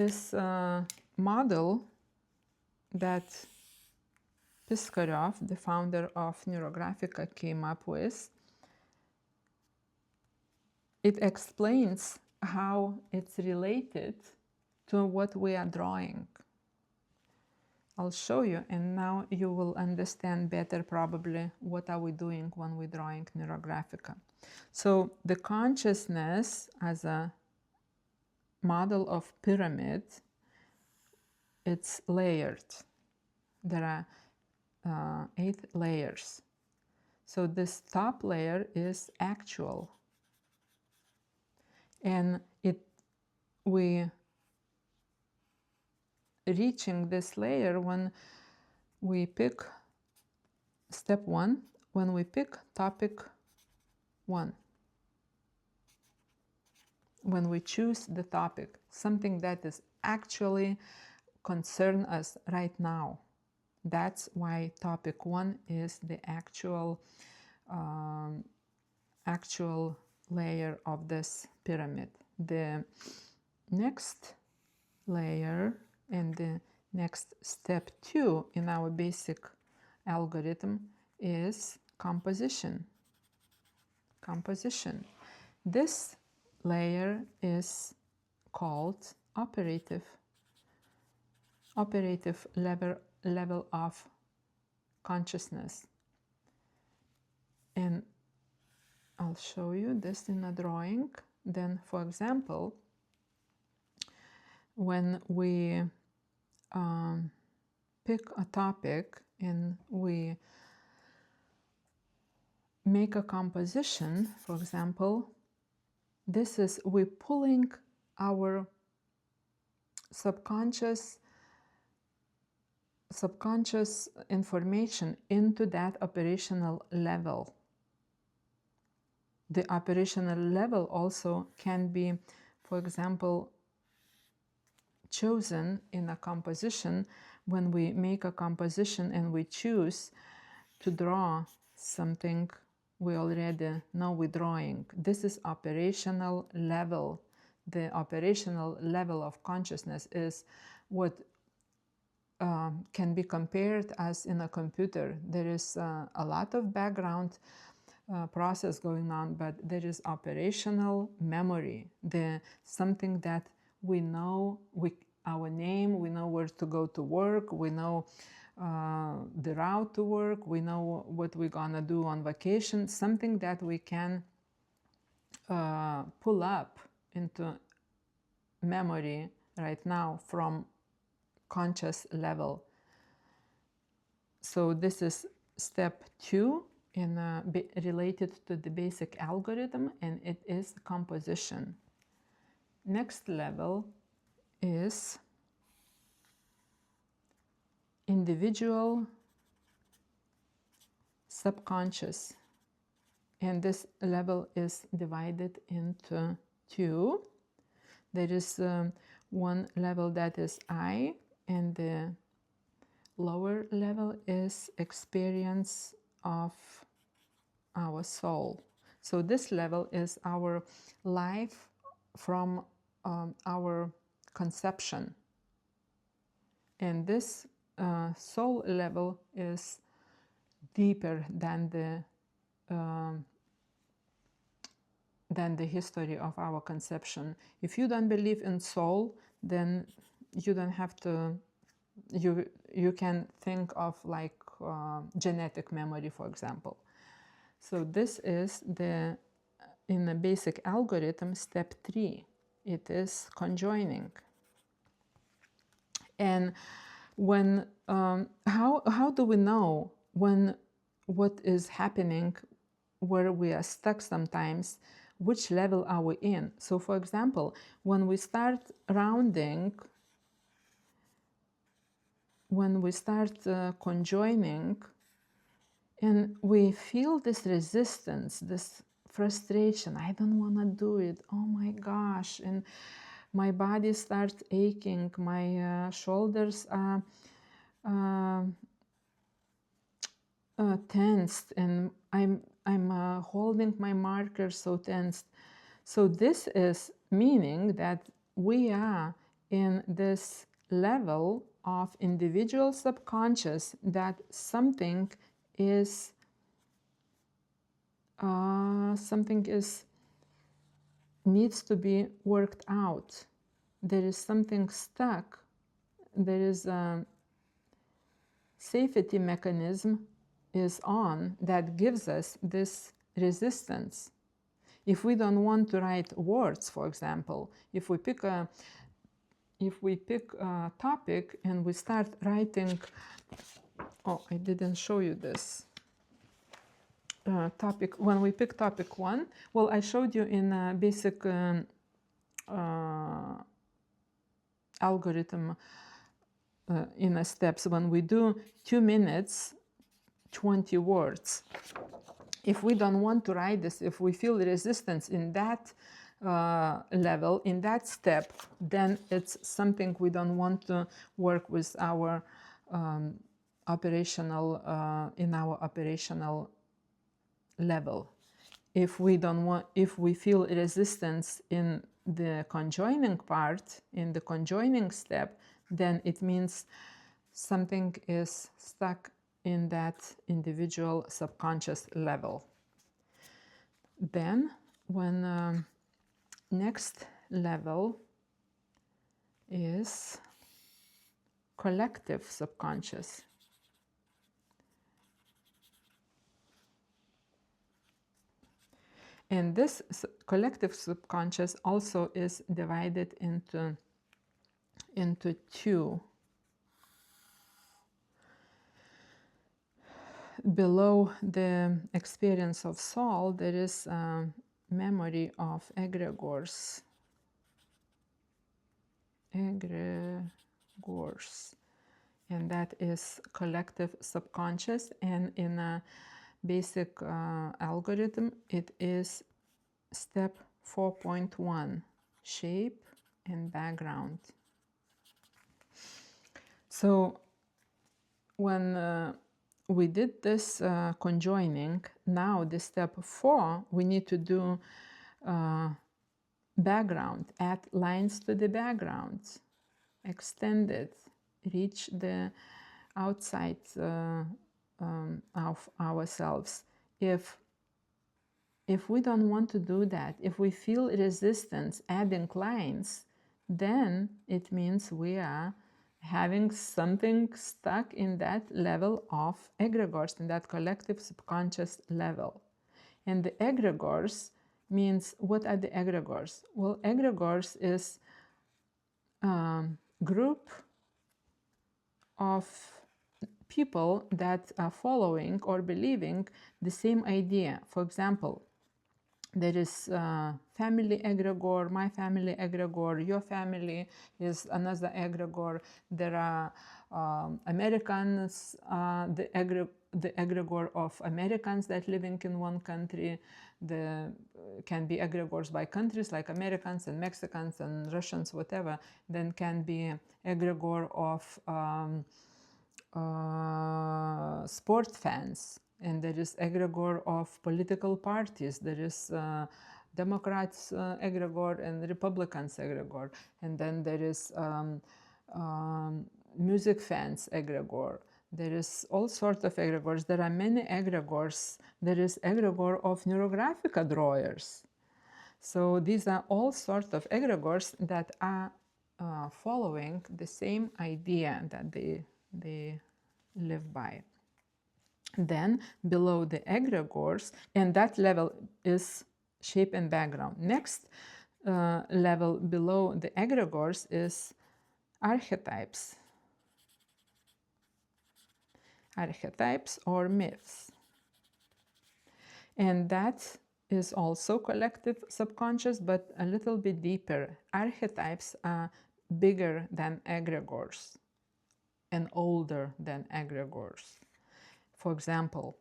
this model that Piskarov, the founder of NeuroGraphica, came up with, it explains how it's related to what we are drawing. I'll show you, and now you will understand better probably what are we doing when we're drawing NeuroGraphica. So the consciousness as a model of pyramid, it's layered. There are 8 layers. So this top layer is actual. And we reaching this layer when we pick step 1, when we pick topic 1. When we choose the topic, something that is actually concern us right now. That's why topic 1 is the actual layer of this pyramid. The next layer and the next step 2 in our basic algorithm is composition. Composition. This layer is called operative level of consciousness. And I'll show you this in a drawing. Then, for example, when we pick a topic and we make a composition, for example, this is we're pulling our subconscious information into that operational level. The operational level also can be, for example, chosen in a composition. When we make a composition and we choose to draw something we already know we're drawing. This is operational level. The operational level of consciousness is what can be compared as in a computer. There is a lot of background process going on, but there is operational memory. Something that we know, our name, we know where to go to work, we know the route to work, we know what we're gonna do on vacation, something that we can pull up into memory right now from conscious level. So this is step 2 related to the basic algorithm, and it is composition. Next level is individual subconscious, and this level is divided into 2. There is one level that is I, and the lower level is experience of our soul. So this level is our life from our conception, and this soul level is deeper than the history of our conception. If you don't believe in soul, then you don't have to, you can think of like genetic memory, for example. So this is in the basic algorithm, step 3. It is conjoining. And when how do we know what is happening, where we are stuck sometimes, which level are we in? So for example, when we start rounding, when we start conjoining, and we feel this resistance, this frustration, I don't want to do it, oh my gosh, and my body starts aching, my shoulders are tensed, and I'm holding my marker so tensed. So this is meaning that we are in this level of individual subconscious that something is needs to be worked out. There is something stuck. There is a safety mechanism is on that gives us this resistance. If we don't want to write words, for example, if we pick a topic and we start writing, oh, I didn't show you this topic. When we pick topic 1, well, I showed you in a basic algorithm in a steps. When we do 2 minutes, 20 words. If we don't want to write this, if we feel resistance in that level, in that step, then it's something we don't want to work with our operational level. If we feel resistance in the conjoining part, in the conjoining step, then it means something is stuck in that individual subconscious level. Then when next level is collective subconscious. And this collective subconscious also is divided into 2. Below the experience of soul, there is a memory of egregores. Egregores. And that is collective subconscious. And in a basic algorithm, it is step 4.1, shape and background. So when we did this conjoining, now the step 4, we need to do background, add lines to the background, extend it, reach the outside of ourselves. If we don't want to do that, if we feel resistance adding lines, then it means we are having something stuck in that level of egregores, in that collective subconscious level. And the egregores means, what are the egregores? Well, egregores is a group of people that are following or believing the same idea. For example, there is family egregore, my family egregore, your family is another egregore. There are Americans, the egregore of Americans that living in one country. Can be egregores by countries like Americans and Mexicans and Russians, whatever. Then can be egregore of sport fans. And there is egregore of political parties. There is Democrats egregore and Republicans egregore. And then there is music fans egregore. There is all sorts of egregores. There are many egregores. There is egregore of Neurographica drawers. So these are all sorts of egregores that are following the same idea that they live by. Then below the egregores, and that level is shape and background. Next level below the egregores is archetypes. Archetypes or myths. And that is also collective subconscious, but a little bit deeper. Archetypes are bigger than egregores and older than egregores. For example,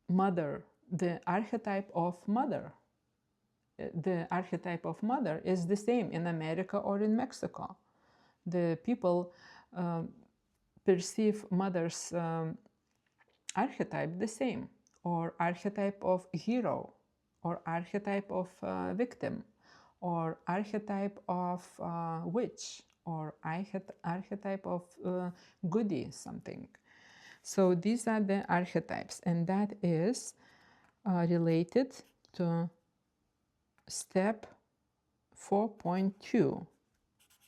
mother, the archetype of mother. The archetype of mother is the same in America or in Mexico. The people perceive mother's archetype the same, or archetype of hero, or archetype of victim, or archetype of witch, or archetype of goody something. So these are the archetypes, and that is related to step 4.2,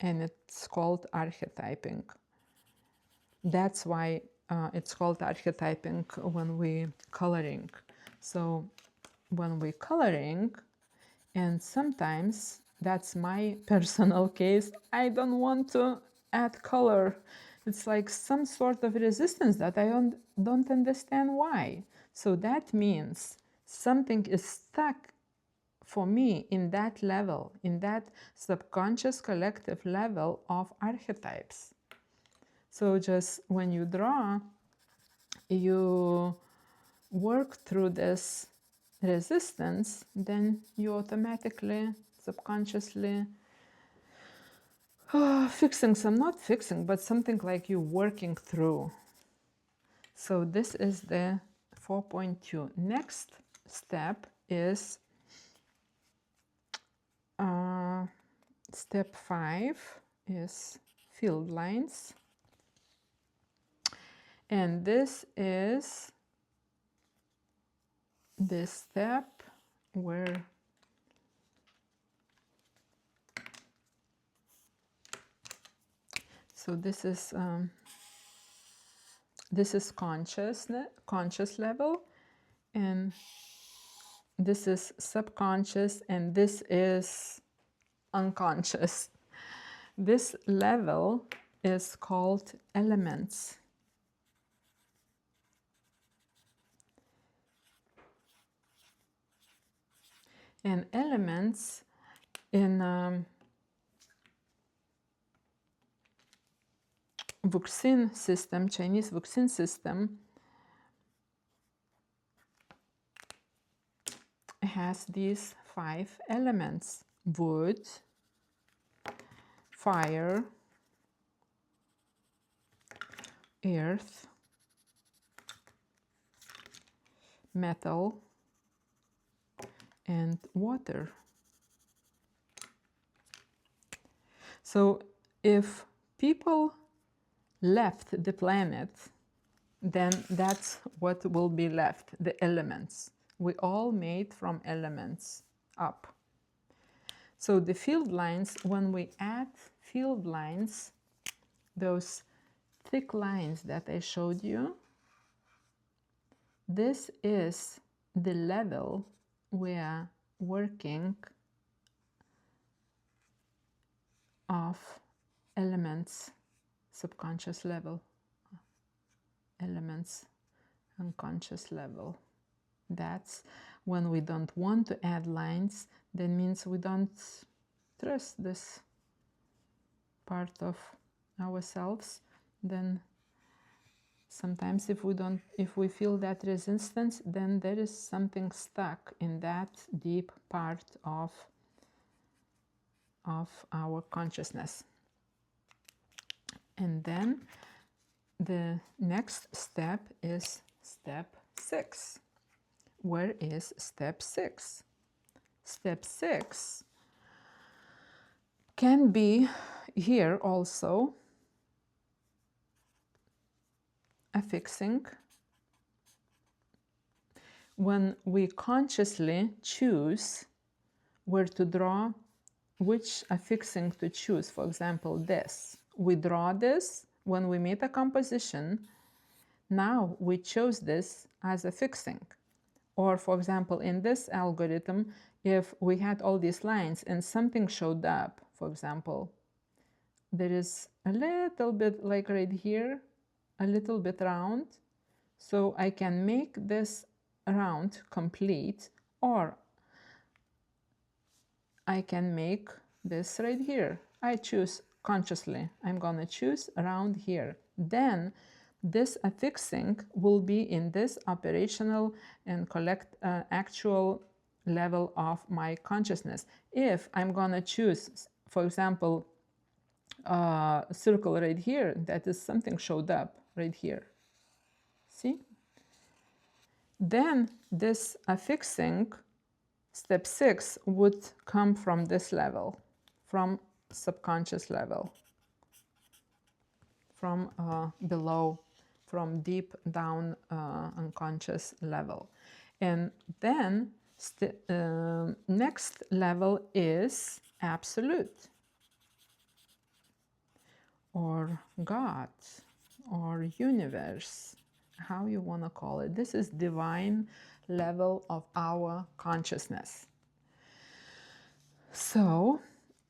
and it's called archetyping. That's why it's called archetyping when we coloring. So when we coloring, and sometimes that's my personal case, I don't want to add color. It's like some sort of resistance that I don't understand why. So that means something is stuck for me in that level, in that subconscious collective level of archetypes. So just when you draw, you work through this resistance, then you automatically, subconsciously fixing some, not fixing, but something like you working through. So this is the 4.2. Next step is step 5 is field lines. And this is the step where so this is conscious level, and this is subconscious, and this is unconscious. This level is called elements. And elements in Vuxin system, Chinese Vuxin system, has these 5 elements: wood, fire, earth, metal, and water. So if people left the planet, then that's what will be left, the elements. We all made from elements up. So the field lines, when we add field lines, those thick lines that I showed you, this is the level we are working of elements, subconscious level, elements, unconscious level. That's when we don't want to add lines, that means we don't trust this part of ourselves. Then sometimes if we feel that resistance, then there is something stuck in that deep part of our consciousness. And then the next step is step 6. Where is step 6? Step 6 can be here also affixing. When we consciously choose where to draw, which affixing to choose. For example, this. We draw this when we made a composition. Now we chose this as affixing. Or for example, in this algorithm, if we had all these lines and something showed up, for example, there is a little bit like right here, a little bit round. So I can make this round complete, or I can make this right here. I choose consciously. I'm gonna choose around here. Then this affixing will be in this operational and actual level of my consciousness. If I'm gonna choose, for example, a circle right here, that is something showed up right here. See? Then this affixing Step 6 would come from this level, from subconscious level, from below, from deep down unconscious level. And then next level is absolute, or God, or universe, how you want to call it. This is divine level of our consciousness. So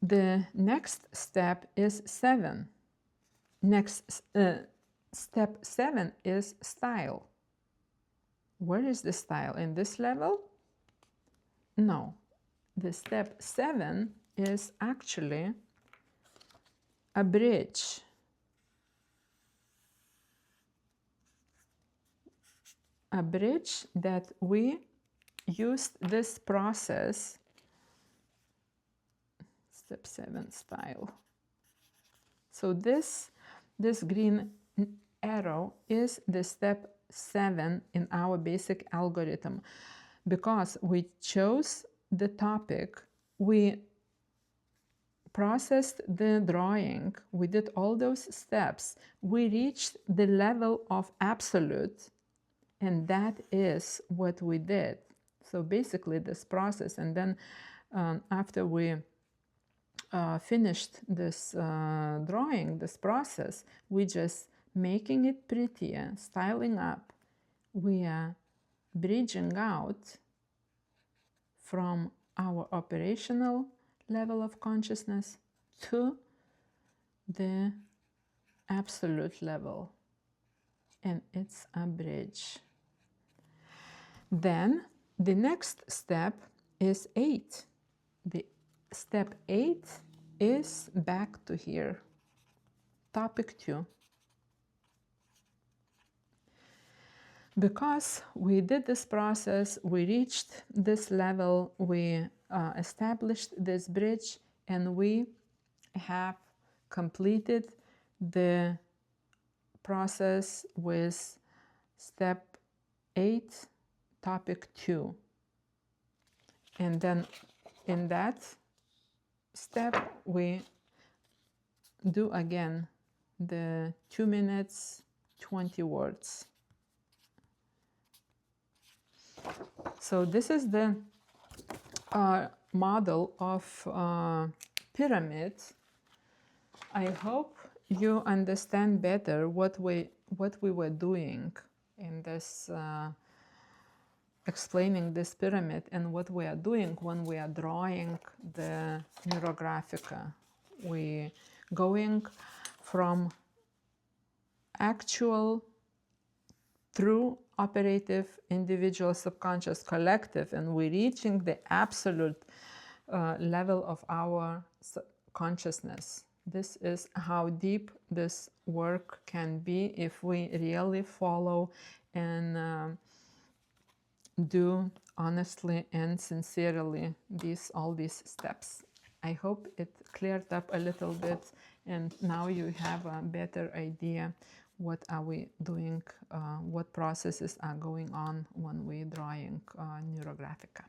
the next step is 7. Next step 7 is style. Where is the style? In this level? No. The step 7 is actually a bridge. A bridge that we used this process. Step 7 style. So this green arrow is the step 7 in our basic algorithm. Because we chose the topic, we processed the drawing, we did all those steps, we reached the level of absolute, and that is what we did. So basically this process, and then after we finished this drawing, this process, we just making it prettier, styling up. We are bridging out from our operational level of consciousness to the absolute level, and it's a bridge. Then the next step is 8. The step 8 is back to here, topic 2. Because we did this process, we reached this level, we established this bridge, and we have completed the process with step 8, topic 2. And then in that step, we do again the 2 minutes, 20 words. So this is the model of pyramid. I hope you understand better what we were doing in this explaining this pyramid, and what we are doing when we are drawing the NeuroGraphica. We going from actual through operative, individual, subconscious, collective, and we're reaching the absolute level of our consciousness. This is how deep this work can be if we really follow and do honestly and sincerely all these steps. I hope it cleared up a little bit, and now you have a better idea what are we doing, what processes are going on when we're drawing NeuroGraphica.